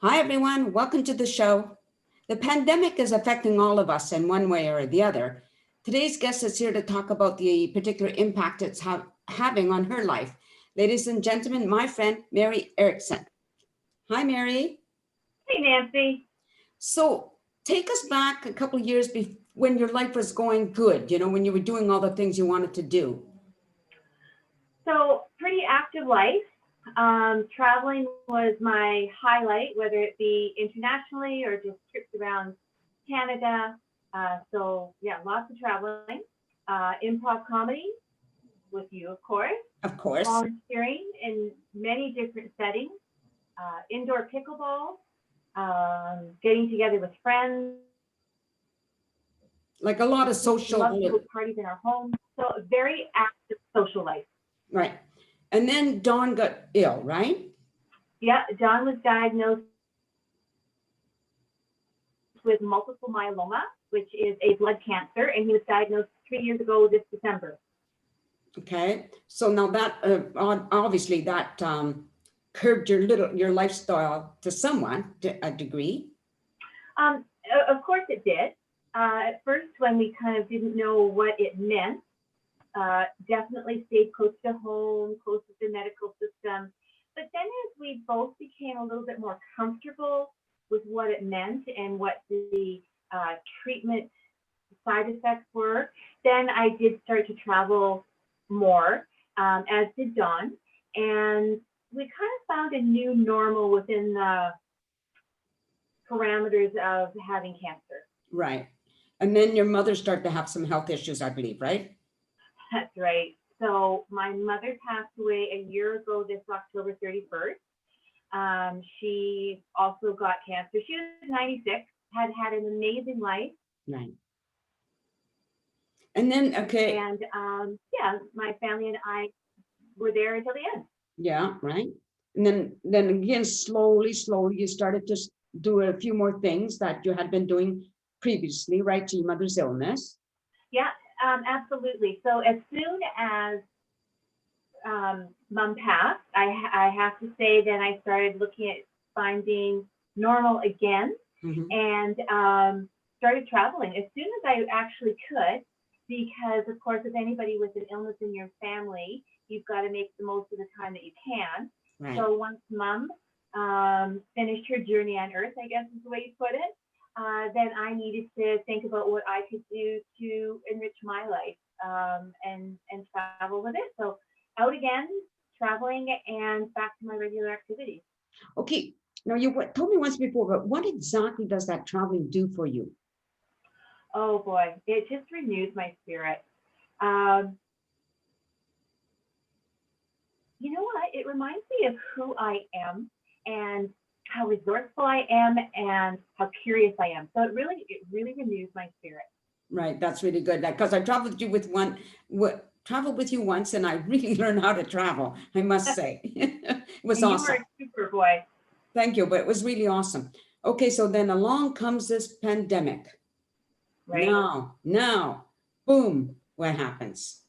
Hi, everyone. Welcome to the show. The pandemic is affecting all of us in one way or the other. Today's guest is here to talk about the particular impact it's having on her life. Ladies and gentlemen, my friend, Mary Erickson. Hi, Mary. Hey, Nancy. So take us back a couple years when your life was going good, when you were doing all the things you wanted to do. So, pretty active life. Traveling was my highlight, whether it be internationally or just trips around Canada. Yeah, lots of traveling. Improv comedy with you, of course. Of course. Volunteering in many different settings. Indoor pickleball. Getting together with friends. Like a lot of We social. love to host parties in our home. So, a very active social life. Right. And then Dawn got ill, right? Yeah, John was diagnosed with multiple myeloma, which is a blood cancer, and he was diagnosed 3 years ago this December. Okay. So now that obviously that curbed your lifestyle to a degree. Of course it did. At first, when we kind of didn't know what it meant, definitely stayed close to home, close to the medical system. But then as we both became a little bit more comfortable with what it meant and what the treatment side effects were, then I did start to travel more, as did Dawn. And we kind of found a new normal within the parameters of having cancer. Right. And then your mother started to have some health issues, I believe, right? That's right. So my mother passed away a year ago this October 31st. She also got cancer. She was 96, had an amazing life. Right. And then, okay. And yeah, my family and I were there until the end. Yeah, right. And then again, slowly, you started to do a few more things that you had been doing previously, right, to your mother's illness. Yeah, absolutely. So as soon as Mom passed, I have to say, then I started looking at finding normal again, and started traveling as soon as I actually could, because of course, if anybody with an illness in your family, you've got to make the most of the time that you can. Right. So once Mom finished her journey on Earth, I guess is the way you put it, then I needed to think about what I could do to enrich my life, and travel with it. So out again, traveling, and back to my regular activities. Okay. Now, you told me once before, but what exactly does that traveling do for you? Oh boy, it just renews my spirit. Um, you know what? It reminds me of who I am and how resourceful I am and how curious I am. So it really renews my spirit. Right. That's really good. Because I traveled with you once, and I really learned how to travel, I must say. It was And awesome. You were a super boy. Thank you, but it was really awesome. Okay, so then along comes this pandemic. Right. Now, boom, what happens?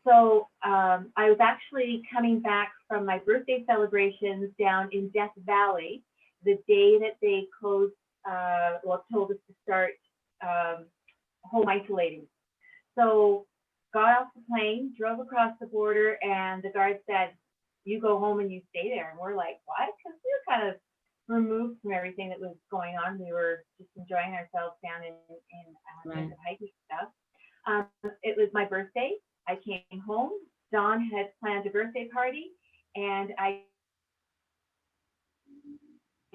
So I was actually coming back from my birthday celebrations down in Death Valley the day that they closed, told us to start home isolating. So got off the plane, drove across the border, and the guard said, "You go home and you stay there." And we're like, "What?" Because we were kind of removed from everything that was going on. We were just enjoying ourselves down in Right. the hiking stuff. It was my birthday. I came home. Dawn had planned a birthday party, and I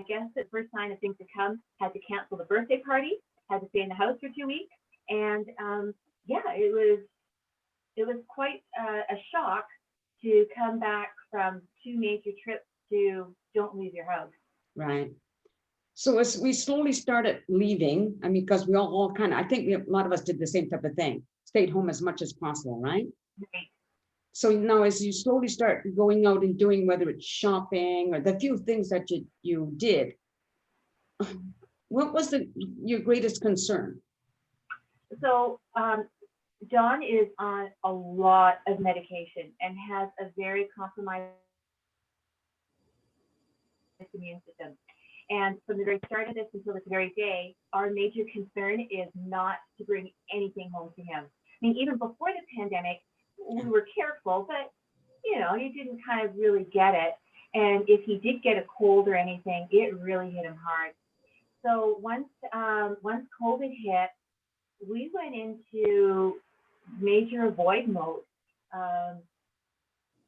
guess the first sign of things to come, had to cancel the birthday party, had to stay in the house for 2 weeks, and yeah, it was quite a shock to come back from two major trips to don't leave your house. Right. So as we slowly started leaving, I mean, because we all kind of, I think a lot of us did the same type of thing, stayed home as much as possible, right? Right. So now as you slowly start going out and doing, whether it's shopping or the few things that you did, what was your greatest concern? So John is on a lot of medication and has a very compromised immune system. And from the very start of this until this very day, our major concern is not to bring anything home to him. I mean, even before the pandemic, we were careful, but he didn't kind of really get it. And if he did get a cold or anything, it really hit him hard. So once COVID hit, we went into major avoid mode.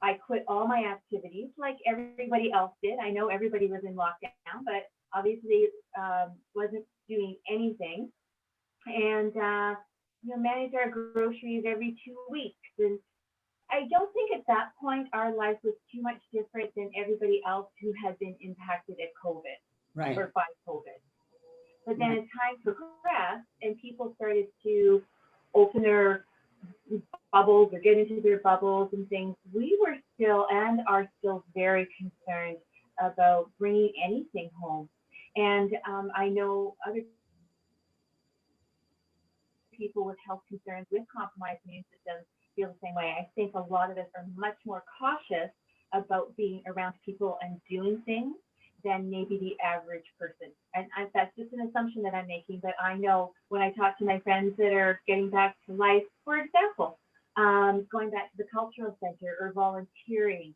I quit all my activities like everybody else did. I know everybody was in lockdown, but obviously wasn't doing anything. And managed our groceries every 2 weeks. And I don't think at that point our life was too much different than everybody else who had been impacted at COVID or by COVID. But then as time progressed and people started to open their bubbles or get into their bubbles and things, we were still and are still very concerned about bringing anything home. And I know other people with health concerns with compromised immune systems feel the same way. I think a lot of us are much more cautious about being around people and doing things than maybe the average person. And that's just an assumption that I'm making, but I know when I talk to my friends that are getting back to life, for example, going back to the cultural center or volunteering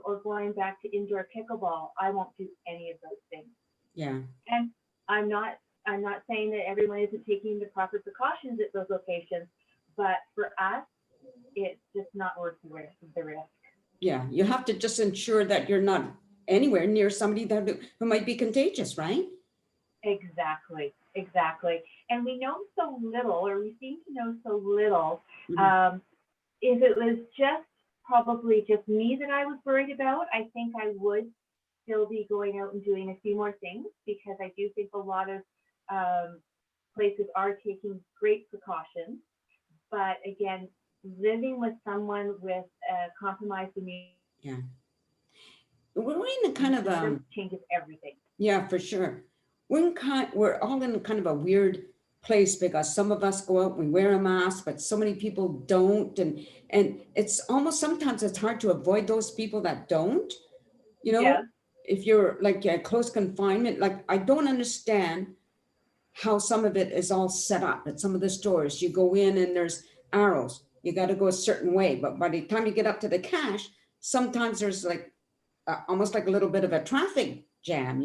or going back to indoor pickleball, I won't do any of those things. Yeah. And I'm not saying that everyone isn't taking the proper precautions at those locations, but for us, it's just not worth the risk. Yeah, you have to just ensure that you're not anywhere near somebody who might be contagious, right? Exactly. And we know so little, or we seem to know so little. If it was probably just me that I was worried about, I think I would still be going out and doing a few more things, because I do think a lot of places are taking great precautions. But again, living with someone with a compromised immune we're in a kind of changes everything. Yeah, for sure. We're all in kind of a weird place, because some of us go out, we wear a mask, but so many people don't, and it's almost sometimes it's hard to avoid those people that don't. If you're like close confinement, like I don't understand how some of it is all set up at some of the stores. You go in and there's arrows. You got to go a certain way, but by the time you get up to the cash, sometimes there's like almost like a little bit of a traffic jam,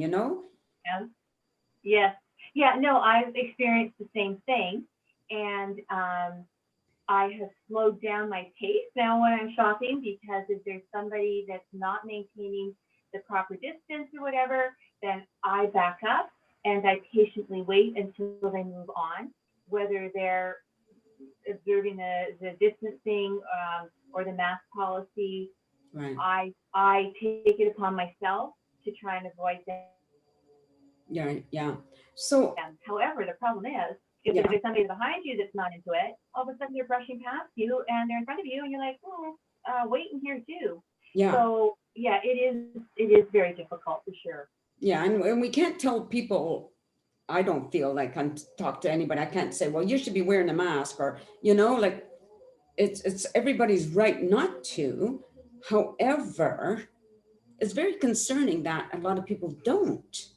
Yes. Yeah, no, I've experienced the same thing. And I have slowed down my pace now when I'm shopping, because if there's somebody that's not maintaining the proper distance or whatever, then I back up and I patiently wait until they move on, whether they're observing the distancing or the mask policy. Right. I take it upon myself to try and avoid that. Yeah. So, however, the problem is, if there's somebody behind you that's not into it, all of a sudden they're brushing past you and they're in front of you, and you're like, waiting here too. Yeah. So yeah, it is very difficult for sure. Yeah, and we can't tell people. I don't feel like I can talk to anybody. I can't say, well, you should be wearing a mask, or like it's everybody's right not to. However, it's very concerning that a lot of people don't.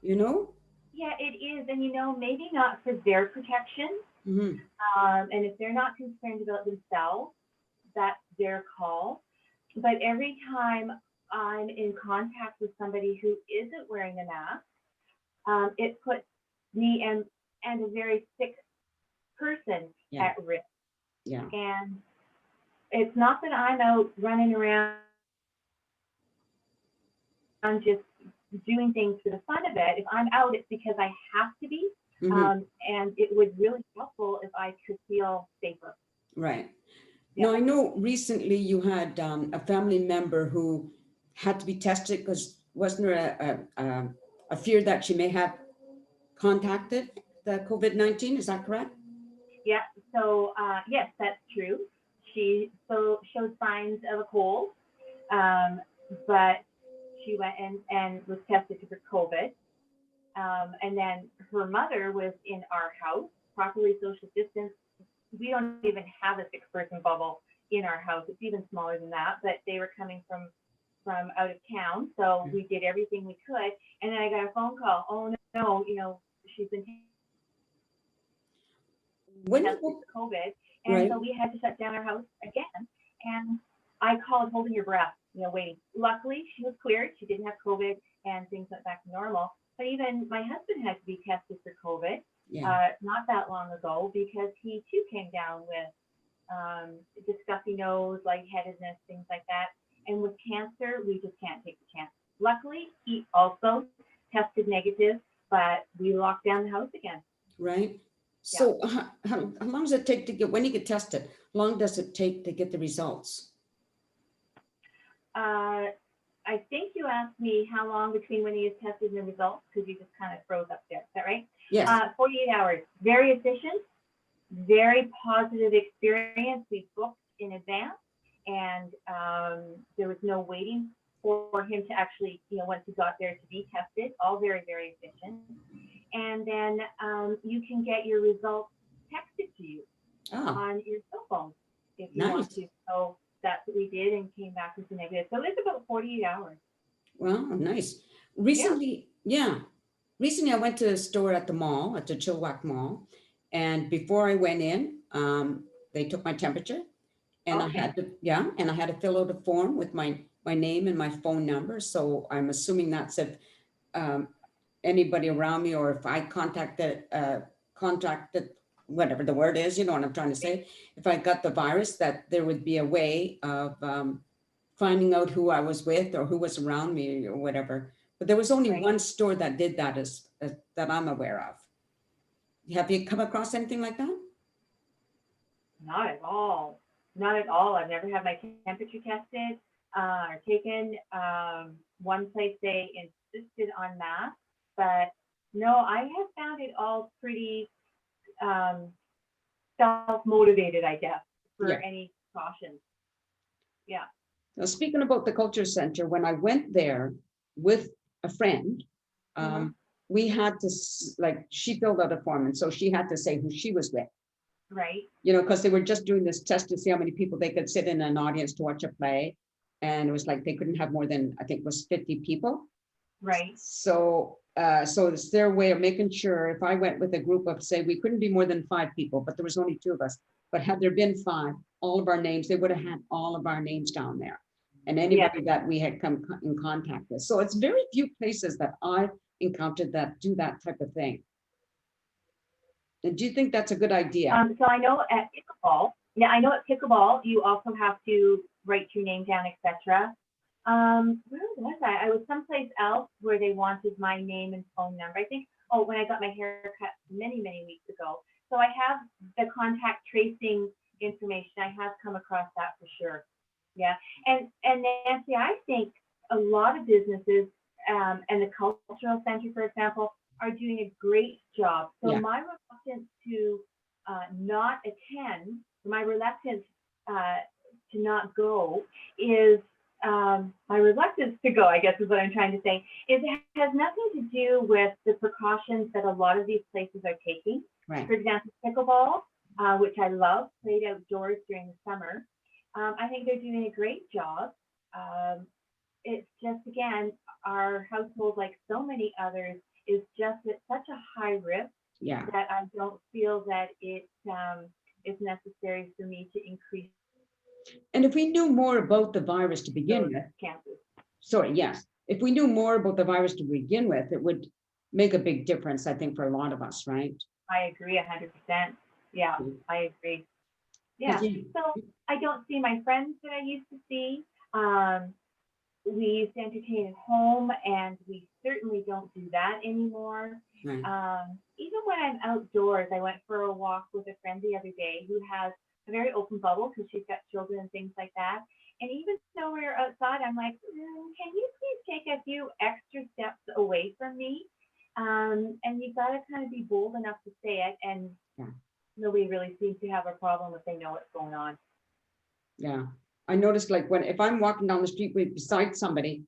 Yeah, it is, and maybe not for their protection. And if they're not concerned about themselves, that's their call. But every time I'm in contact with somebody who isn't wearing a mask, it puts me and a very sick person at risk. Yeah. And it's not that I'm out running around just doing things for the fun of it. If I'm out, it's because I have to be. And it would really be helpful if I could feel safer. Right. Now, I know recently you had a family member who had to be tested because wasn't there a fear that she may have contacted the COVID-19? Is that correct? Yeah. So yes, that's true. She showed signs of a cold, but she went and was tested for COVID. And then her mother was in our house, properly social distanced. We don't even have a 6-person bubble in our house. It's even smaller than that, but they were coming from out of town. So we did everything we could. And then I got a phone phone call. Oh no, she's been When, tested for COVID, and right, so we had to shut down our house again. And I called holding your breath, waiting. Luckily, she was cleared. She didn't have COVID, and things went back to normal. But even my husband had to be tested for COVID yeah, not that long ago because he too came down with the stuffy nose, lightheadedness, things like that. And with cancer, we just can't take the chance. Luckily, he also tested negative, but we locked down the house again. right. Yeah. So how long does it take to get, when you get tested, how long does it take to get the results? I think you asked me how long between when he is tested and the results, because you just kind of froze up there. Is that right? Yes, 48 hours. Very efficient, very positive experience. We booked in advance, and there was no waiting for him to actually, once he got there to be tested. All very, very efficient. And then you can get your results texted to you on your cell phone if you want nice. to. So that's what we did and came back with the negative. So it's about 48 hours. Wow, nice. Recently, recently I went to a store at the mall, at the Chilliwack Mall, and before I went in, they took my temperature, and I Okay. had to, and I had to fill out a form with my name and my phone number. So I'm assuming that's if anybody around me, or if I contacted whatever the word is, you know what I'm trying to say, if I got the virus, that there would be a way of finding out who I was with or who was around me or whatever. But there was only Right. one store that did that, as that I'm aware of. Have you come across anything like that? Not at all. Not at all. I've never had my temperature tested or taken. One place they insisted on masks, but no, I have found it all pretty self-motivated, I guess, for Yeah. any precautions. Yeah. Now, speaking about the culture center, when I went there with a friend, we had to, she filled out a form, and so she had to say who she was with. Right. Because they were just doing this test to see how many people they could sit in an audience to watch a play. And it was like they couldn't have more than, I think it was 50 people. Right. So it's their way of making sure, if I went with a group of, say, we couldn't be more than 5 people, but there was only 2 of us. But had there been 5, all of our names, they would have had all of our names down there. And anybody that we had come in contact with. So it's very few places that I encountered that do that type of thing. And do you think that's a good idea? So I know at pickleball, you also have to write your name down, etc. Where was I? I was someplace else where they wanted my name and phone number. I think, when I got my hair cut many, many weeks ago. So I have the contact tracing information. I have come across that for sure. Yeah. And Nancy, I think a lot of businesses and the cultural center, for example, are doing a great job. So my reluctance to not attend, my reluctance to not go is my reluctance to go, I guess is what I'm trying to say, is it has nothing to do with the precautions that a lot of these places are taking. Right. For example, pickleball, which I love, played outdoors during the summer. I think they're doing a great job. It's just, again, our household, like so many others, is just at such a high risk that I don't feel that it is necessary for me to increase. And if we knew more about the virus to begin with, if we knew more about the virus to begin with, it would make a big difference, I think, for a lot of us, right? I agree 100%. Yeah, I agree. Yeah, so I don't see my friends that I used to see. We used to entertain at home, and we certainly don't do that anymore. Right. Even when I'm outdoors, I went for a walk with a friend the other day who has a very open bubble because she's got children and things like that. And even though we were outside, I'm like, can you please take a few extra steps away from me? And you've got to kind of be bold enough to say it. And nobody really seems to have a problem if they know what's going on. Yeah. I noticed, like, if I'm walking down the street beside somebody,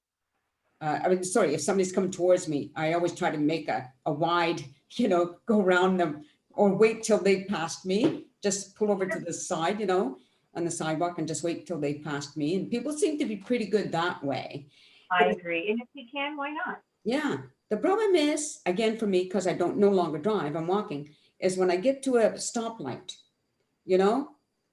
if somebody's coming towards me, I always try to make a wide, go around them, or wait till they passed me, just pull over to the side, on the sidewalk, and just wait till they passed me. And people seem to be pretty good that way. I agree. And if we can, why not? Yeah. The problem is, again, for me, because I don't no longer drive, I'm walking, is when I get to a stoplight, you know,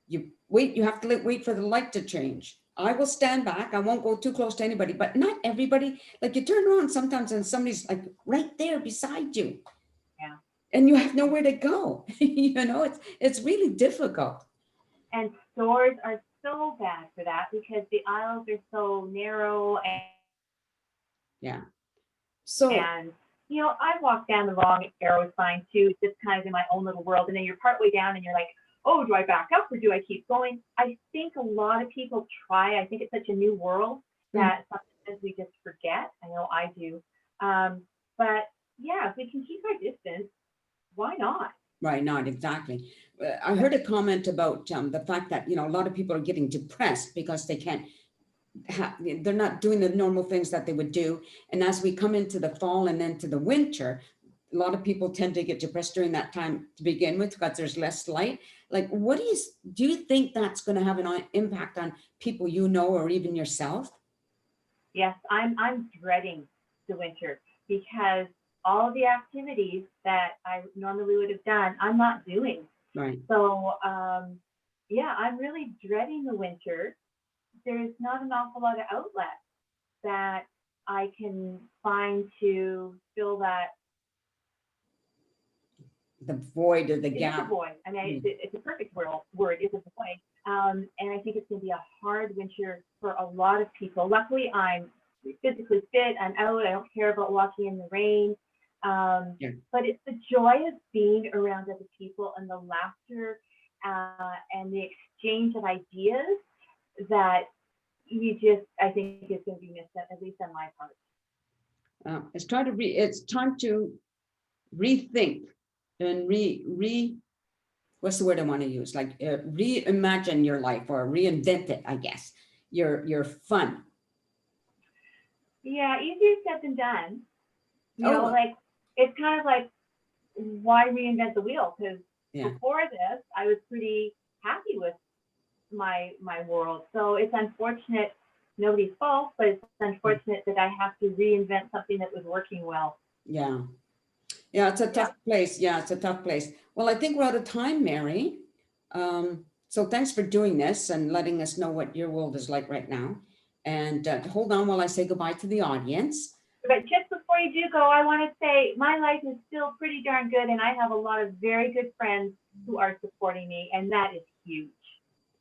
you wait, you have to wait for the light to change. I will stand back. I won't go too close to anybody, but not everybody. Like you turn around sometimes and somebody's like right there beside you. Yeah. And you have nowhere to go. It's really difficult. And stores are so bad for that because the aisles are so narrow Yeah. So, and I walk down the wrong arrow sign too, just kind of in my own little world. And then you're partway down and you're like, oh, do I back up or do I keep going? I think a lot of people try. I think it's such a new world that sometimes we just forget. I know I do. But yeah, if we can keep our distance, why not? right, not exactly. I heard a comment about the fact that, a lot of people are getting depressed because they can't they're not doing the normal things that they would do. And as we come into the fall and then to the winter, a lot of people tend to get depressed during that time to begin with because there's less light. Like, do you think that's going to have an impact on people or even yourself? Yes, I'm dreading the winter because all of the activities that I normally would have done, I'm not doing. Right. So yeah, I'm really dreading the winter. There's not an awful lot of outlets that I can find to fill that. The void or the It is a gap. void. I mean, it's a perfect word. It's a void. And I think it's going to be a hard winter for a lot of people. Luckily, I'm physically fit. I'm out. I don't care about walking in the rain. Yeah. But it's the joy of being around other people and the laughter and the exchange of ideas that I think is going to be missed, at least on my part. It's time to rethink and what's the word I want to use? Like reimagine your life or reinvent it, I guess. Your fun. Yeah, easier said than done. Oh. Like it's kind of like, why reinvent the wheel? Because before this, I was pretty happy with my world. So it's unfortunate, nobody's fault, but it's unfortunate that I have to reinvent something that was working well. Yeah. Yeah, it's a tough place. Yeah, it's a tough place. Well, I think we're out of time, Mary. So thanks for doing this and letting us know what your world is like right now. And hold on while I say goodbye to the audience. But just before you do go, I want to say my life is still pretty darn good, and I have a lot of very good friends who are supporting me, and that is huge.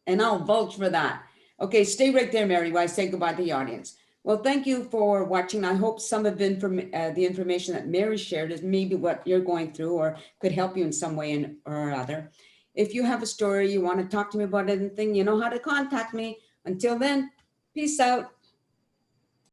And I'll vouch for that. Okay, stay right there, Mary, while I say goodbye to the audience. Well, thank you for watching. I hope some of the information that Mary shared is maybe what you're going through or could help you in some way or other. If you have a story, you want to talk to me about anything, you know how to contact me. Until then, peace out.